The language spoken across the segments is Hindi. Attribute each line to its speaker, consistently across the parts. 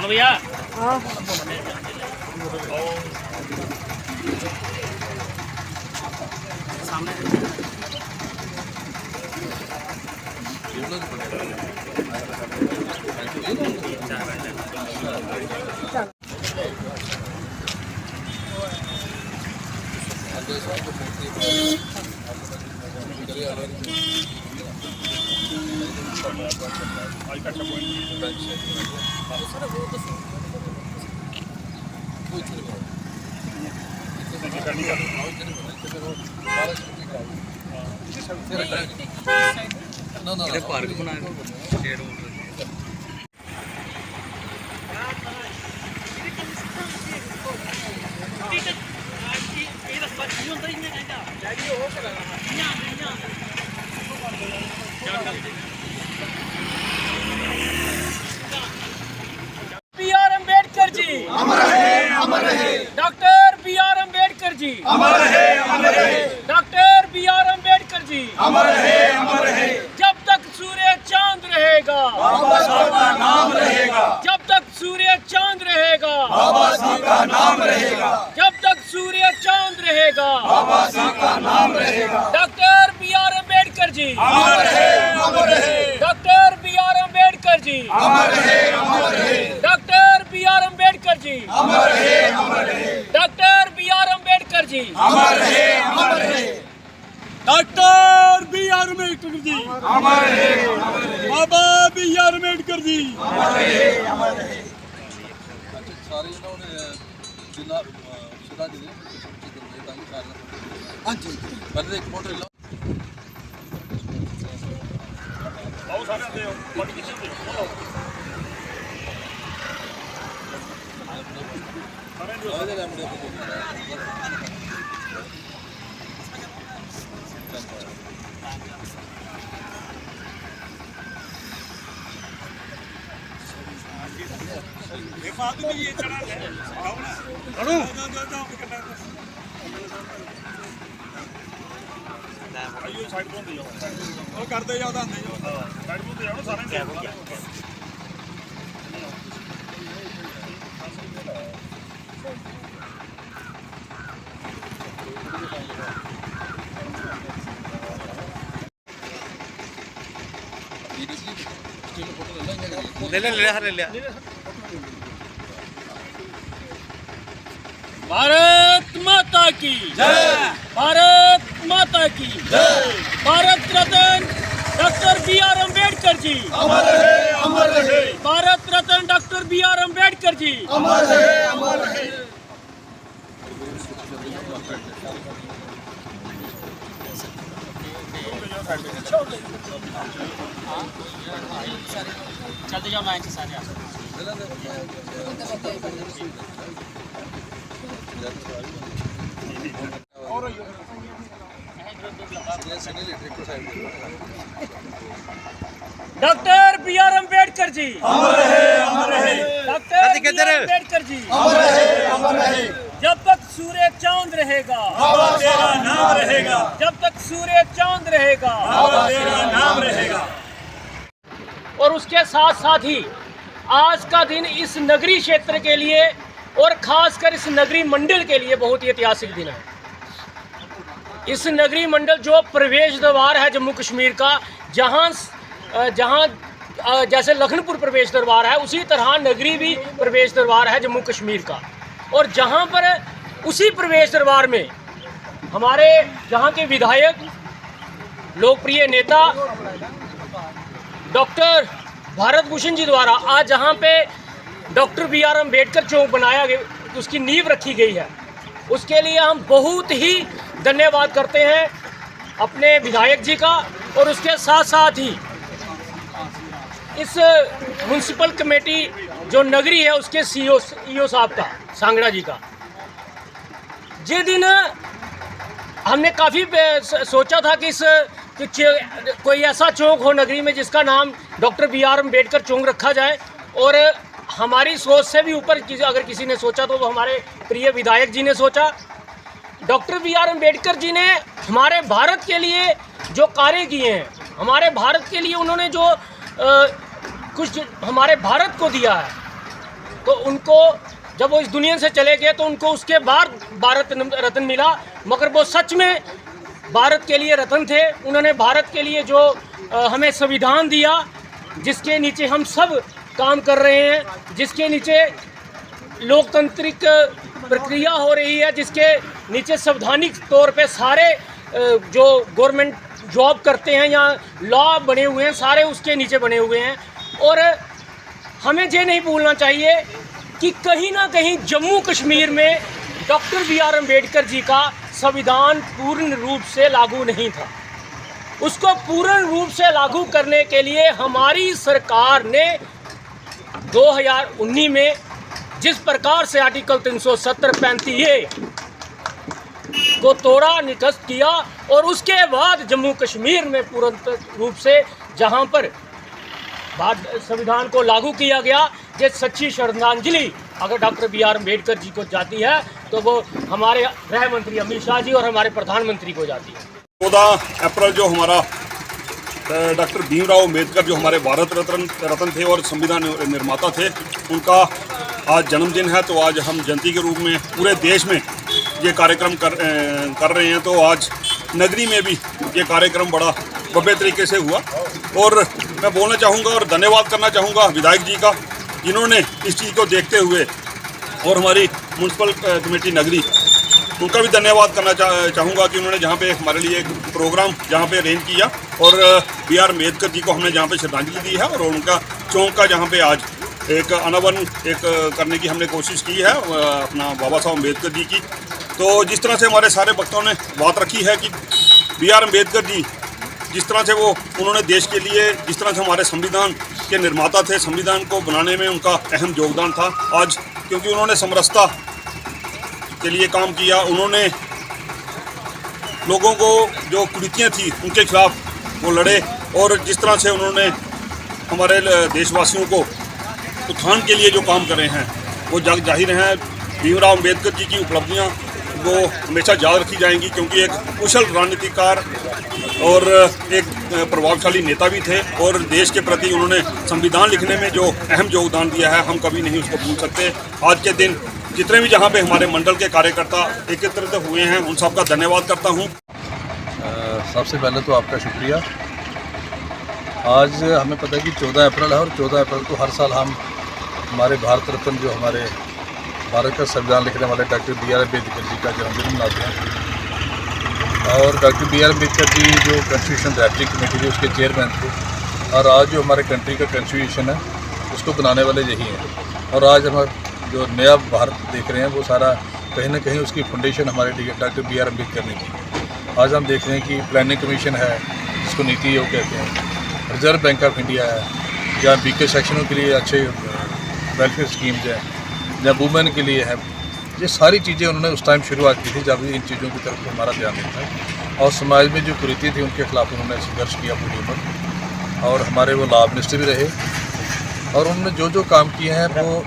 Speaker 1: भैया पार्क बनाया
Speaker 2: बी.आर. अम्बेडकर जी
Speaker 3: अमर रहे, अमर रहे।
Speaker 2: Doctor B R. अम्बेडकर जी
Speaker 3: अमर रहे, अमर रहे।
Speaker 2: Doctor B R. अम्बेडकर जी
Speaker 3: अमर रहे, अमर रहे।
Speaker 2: जब तक सूर्य चांद रहेगा
Speaker 3: बाबा साहब का नाम रहेगा।
Speaker 2: जब तक सूर्य चांद रहेगा
Speaker 3: बाबा साहब का नाम रहेगा।
Speaker 2: जब तक सूर्य चांद रहेगा
Speaker 3: बाबा साहब का नाम रहेगा।
Speaker 2: Doctor B R. अम्बेडकर जी
Speaker 3: अमर रहे, अमर रहे।
Speaker 2: Doctor B R. अम्बेडकर जी
Speaker 3: अमर रहे, अमर रहे।
Speaker 2: Doctor B R. अम्बेडकर जी
Speaker 3: अमर रहे, अमर रहे।
Speaker 2: Doctor B R. अम्बेडकर जी
Speaker 3: अमर रहे, अमर रहे।
Speaker 2: Doctor B R. अम्बेडकर जी
Speaker 3: अमर रहे, अमर रहे।
Speaker 2: बाबा बी.आर. अम्बेडकर जी
Speaker 3: अमर रहे, अमर रहे।
Speaker 4: ਕਰਦੇ ਜਾਓ ਤਾਂ ਆਂਦੇ ਜਾਓ ਸਾਈਡ ਤੋਂ ਜਾਓ ਸਾਰੇ
Speaker 1: ले लिया
Speaker 2: भारत माता की
Speaker 3: जय।
Speaker 2: भारत माता की
Speaker 3: जय।
Speaker 2: Bharat Ratna doctor B R. अम्बेडकर जी
Speaker 3: अमर रहे, अमर रहे।
Speaker 2: Bharat Ratna doctor B R. अम्बेडकर जी
Speaker 3: अमर रहे, अमर रहे।
Speaker 2: चलते जाओ लाइन से सारे डॉक्टर बी.आर. अम्बेडकर जी
Speaker 3: अमर रहे, अमर रहे।
Speaker 2: Doctor B R. अम्बेडकर जी
Speaker 3: अमर रहे, अमर रहे।
Speaker 2: जब तक सूर्य चांद रहेगा
Speaker 3: बाबा तेरा नाम रहेगा।
Speaker 2: जब तक सूर्य चांद रहेगा
Speaker 3: बाबा तेरा नाम रहेगा।
Speaker 2: और उसके साथ साथ ही आज का दिन इस नगरी क्षेत्र के लिए और खासकर इस नगरी मंडल के लिए बहुत ही ऐतिहासिक दिन है। इस नगरी मंडल जो प्रवेश द्वार है जम्मू कश्मीर का, जहाँ जैसे लखनपुर प्रवेश द्वार है उसी तरह नगरी भी प्रवेश द्वार है जम्मू कश्मीर का। और जहाँ पर उसी प्रवेश द्वार में हमारे जहाँ के विधायक, लोकप्रिय नेता डॉक्टर भारत भूषण जी द्वारा आज जहाँ पे डॉक्टर बी.आर. अम्बेडकर चौक बनाया गया, उसकी नींव रखी गई है, उसके लिए हम बहुत ही धन्यवाद करते हैं अपने विधायक जी का। और उसके साथ साथ ही इस म्यूनसिपल कमेटी जो नगरी है उसके सीईओ साहब का, सांगड़ा जी का। जिस दिन हमने काफ़ी सोचा था कि कोई ऐसा चौक हो नगरी में जिसका नाम डॉक्टर बी.आर. अम्बेडकर चौक रखा जाए, और हमारी सोच से भी ऊपर अगर किसी ने सोचा तो वो हमारे प्रिय विधायक जी ने सोचा। Doctor B R. अम्बेडकर जी ने हमारे भारत के लिए जो कार्य किए हैं, हमारे भारत के लिए उन्होंने जो कुछ हमारे भारत को दिया है, तो उनको जब वो इस दुनिया से चले गए तो उनको उसके बाद भारत रत्न मिला, मगर वो सच में भारत के लिए रत्न थे। उन्होंने भारत के लिए जो हमें संविधान दिया, जिसके नीचे हम सब काम कर रहे हैं, जिसके नीचे लोकतांत्रिक प्रक्रिया हो रही है, जिसके नीचे संवैधानिक तौर पे सारे जो गवर्नमेंट जॉब करते हैं या लॉ बने हुए हैं, सारे उसके नीचे बने हुए हैं। और हमें ये नहीं भूलना चाहिए कि कहीं ना कहीं जम्मू कश्मीर में डॉक्टर BR अम्बेडकर जी का संविधान पूर्ण रूप से लागू नहीं था। उसको पूर्ण रूप से लागू करने के लिए हमारी सरकार ने 2019 में जिस प्रकार से आर्टिकल 370-35A को तोड़ा, निकस्त किया, और उसके बाद जम्मू कश्मीर में पूर्ण रूप से जहां पर संविधान को लागू किया गया, ये सच्ची श्रद्धांजलि अगर डॉक्टर BR अम्बेडकर जी को जाती है तो वो हमारे गृह मंत्री अमित शाह जी और हमारे प्रधानमंत्री को जाती है।
Speaker 4: 14 अप्रैल जो हमारा डॉक्टर भीमराव अम्बेडकर जो हमारे भारत रत्न थे और संविधान निर्माता थे, उनका आज जन्मदिन है। तो आज हम जयंती के रूप में पूरे देश में ये कार्यक्रम कर रहे हैं। तो आज नगरी में भी ये कार्यक्रम बड़ा भव्य तरीके से हुआ, और मैं बोलना चाहूँगा और धन्यवाद करना चाहूँगा विधायक जी का, जिन्होंने इस चीज़ को देखते हुए, और हमारी म्यूनसिपल कमेटी नगरी, उनका भी धन्यवाद करना चाहूँगा कि उन्होंने जहाँ पे हमारे लिए एक प्रोग्राम जहाँ पे अरेंज किया, और BR अम्बेडकर जी को हमने जहाँ पे श्रद्धांजलि दी है, और उनका चौक का जहाँ पे आज एक अनावरण करने की हमने कोशिश की है अपना बाबा साहब अम्बेडकर जी की। तो जिस तरह से हमारे सारे वक्ताओं ने बात रखी है कि BR अम्बेडकर जी जिस तरह से उन्होंने देश के लिए, जिस तरह से हमारे संविधान के निर्माता थे, संविधान को बनाने में उनका अहम योगदान था। आज क्योंकि उन्होंने समरसता के लिए काम किया, उन्होंने लोगों को जो कुरीतियाँ थी उनके खिलाफ वो लड़े, और जिस तरह से उन्होंने हमारे देशवासियों को उत्थान के लिए जो काम कर रहे हैं वो जाहिर हैं। भीमराव अम्बेडकर जी की उपलब्धियाँ वो हमेशा याद रखी जाएंगी, क्योंकि एक कुशल रणनीतिकार और एक प्रभावशाली नेता भी थे, और देश के प्रति उन्होंने संविधान लिखने में जो अहम योगदान दिया है, हम कभी नहीं उसको भूल सकते। आज के दिन जितने भी जहाँ पे हमारे मंडल के कार्यकर्ता एकत्रित हुए हैं, उन सबका धन्यवाद करता हूँ।
Speaker 5: सबसे पहले तो आपका शुक्रिया। आज हमें पता है कि 14 अप्रैल है, और 14 अप्रैल को हर साल हम हमारे भारत रत्न जो हमारे भारत का संविधान लिखने वाले डॉक्टर BR अम्बेडकर जी का जन्मदिन मनाते हैं। और डॉक्टर BR अम्बेडकर जी जो कॉन्स्टिट्यूशन ड्राफ्टिंग कमेटी थी उसके चेयरमैन थे, और आज जो हमारे कंट्री का कॉन्स्टिट्यूशन है उसको बनाने वाले यही हैं। और आज हम जो नया भारत देख रहे हैं वो सारा कहीं ना कहीं उसकी फाउंडेशन हमारे डॉक्टर BR अम्बेडकर ने की। आज हम देख रहे हैं कि प्लानिंग कमीशन है, जिसको नीति आयोग कहते हैं, रिजर्व बैंक ऑफ इंडिया है, या बीके सेक्शनों के लिए अच्छे वेलफेयर स्कीम्स हैं, या वुमेन के लिए है। ये सारी चीज़ें उन्होंने उस टाइम शुरुआत की थी जब इन चीज़ों की तरफ हमारा ध्यान देता है, और समाज में जो कुरीति थी उनके खिलाफ उन्होंने संघर्ष किया पूरी उम्र, और हमारे वो लॉ मिनिस्टर भी रहे। और उन्होंने जो जो काम किए हैं, वो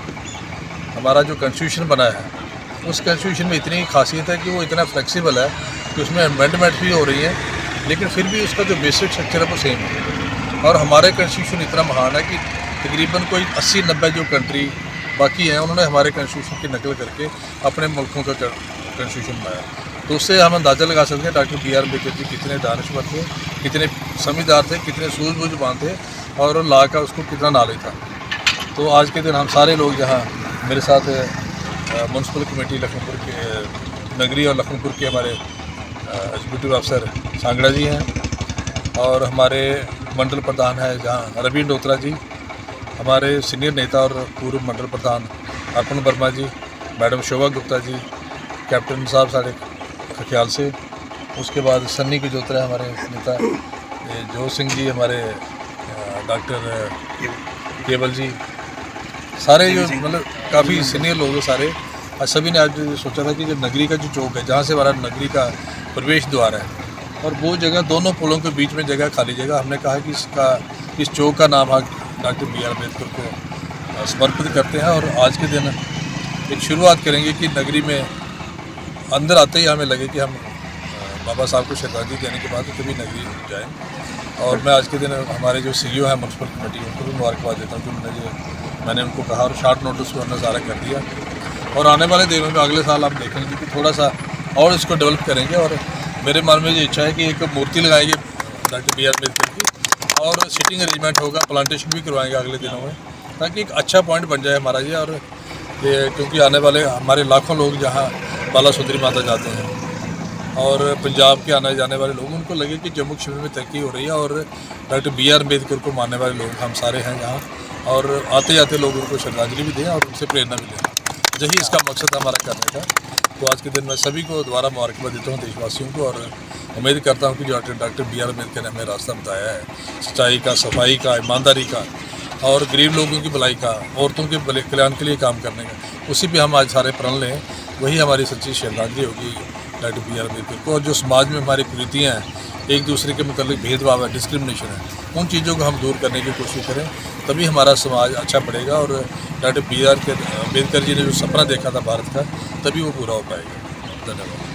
Speaker 5: हमारा जो कॉन्स्टिट्यूशन बना है उस कॉन्स्टिट्यूशन में इतनी खासियत है कि वो इतना फ्लेक्सिबल है कि उसमें अमेंडमेंट भी हो रही है, लेकिन फिर भी उसका जो बेसिक स्ट्रक्चर है वो सेम है। और हमारे कॉन्स्टिट्यूशन इतना महान है कि तकरीबन कोई 80-90 जो कंट्री बाकी हैं, उन्होंने हमारे कॉन्स्टिट्यूशन की नकल करके अपने मुल्कों का कॉन्स्टिट्यूशन बनाया। तो उससे हम अंदाज़ा लगा सकते हैं डॉक्टर BR अम्बेडकर जी कितने दानिशवर थे, कितने समझदार थे, कितने सूझबूझवान थे, और लॉ का उसको कितना नॉलेज था। तो आज के दिन हम सारे लोग यहाँ मेरे साथ म्यूनसिपल कमेटी लखनपुर के नगरी और लखनपुर के हमारे एग्जीक्यूटिव अफसर सांगड़ा जी हैं, और हमारे मंडल प्रधान है जहाँ रवीन डोत्रा जी, हमारे सीनियर नेता और पूर्व मंडल प्रधान अर्पण वर्मा जी, मैडम शोभा गुप्ता जी, कैप्टन साहब साढ़े ख्याल से, उसके बाद सन्नी की जोत्रा हमारे नेता, जोर सिंह जी हमारे, डॉक्टर केवल जी, सारे जो मतलब काफ़ी सीनियर लोग हैं सारे। आज सभी ने आज सोचा था कि जो नगरी का जो चौक है, जहाँ से हमारा नगरी का प्रवेश द्वार है, और वो जगह दोनों पुलों के बीच में जगह खाली जगह, हमने कहा कि इस चौक का नाम डॉक्टर BR अम्बेडकर को समर्पित करते हैं। और आज के दिन एक शुरुआत करेंगे कि नगरी में अंदर आते ही हमें लगे कि हम बाबा साहब को श्रद्धांजलि देने के बाद कभी नगरी जाएँ। और मैं आज के दिन हमारे जो CEO हैं म्यूनसिपल कमेटी, उनको भी मुबारकबाद देता हूँ कि मैंने उनको कहा और शॉर्ट नोटिस पर नज़ारा कर दिया। और आने वाले दिनों में अगले साल आप देखेंगे कि थोड़ा सा और इसको डेवलप करेंगे। और मेरे मन में ये इच्छा है कि एक मूर्ति लगाएंगे डॉक्टर B.R. अम्बेडकर की, और सिटिंग अरेंजमेंट होगा, प्लांटेशन भी करवाएंगे अगले दिनों में, ताकि एक अच्छा पॉइंट बन जाए हमारा ये। और ये क्योंकि आने वाले हमारे लाखों लोग जहाँ बाला सुंदरी माता जाते हैं और पंजाब के आने जाने वाले लोग, उनको लगे कि जम्मू कश्मीर में तरक्की हो रही है और डॉक्टर B.R. अम्बेडकर को मानने वाले लोग हम सारे हैं यहाँ, और आते जाते लोग उनको श्रद्धांजलि भी दें और उनसे प्रेरणा भी लें। यही इसका मकसद हमारा करने का। तो आज के दिन मैं सभी को दोबारा मुबारकबाद देता हूँ, देशवासियों को, और उम्मीद करता हूँ कि जो डॉक्टर B.R. अम्बेडकर ने हमें रास्ता बताया है सच्चाई का, सफाई का, ईमानदारी का और गरीब लोगों की भलाई का, औरतों के कल्याण के लिए काम करने का, उसी पे हम आज सारे प्रण लें। वही हमारी सच्ची श्रद्धांजलि होगी डॉक्टर B.R. अम्बेडकर को। और जो समाज में हमारी कुरीतियाँ हैं, एक दूसरे के मुताबिक भेदभाव है, डिस्क्रिमिनेशन है, उन चीज़ों को हम दूर करने की कोशिश करें, तभी हमारा समाज अच्छा बढ़ेगा। और डॉक्टर B.R. अम्बेडकर जी ने जो सपना देखा था भारत का, तभी वो पूरा हो पाएगा। धन्यवाद।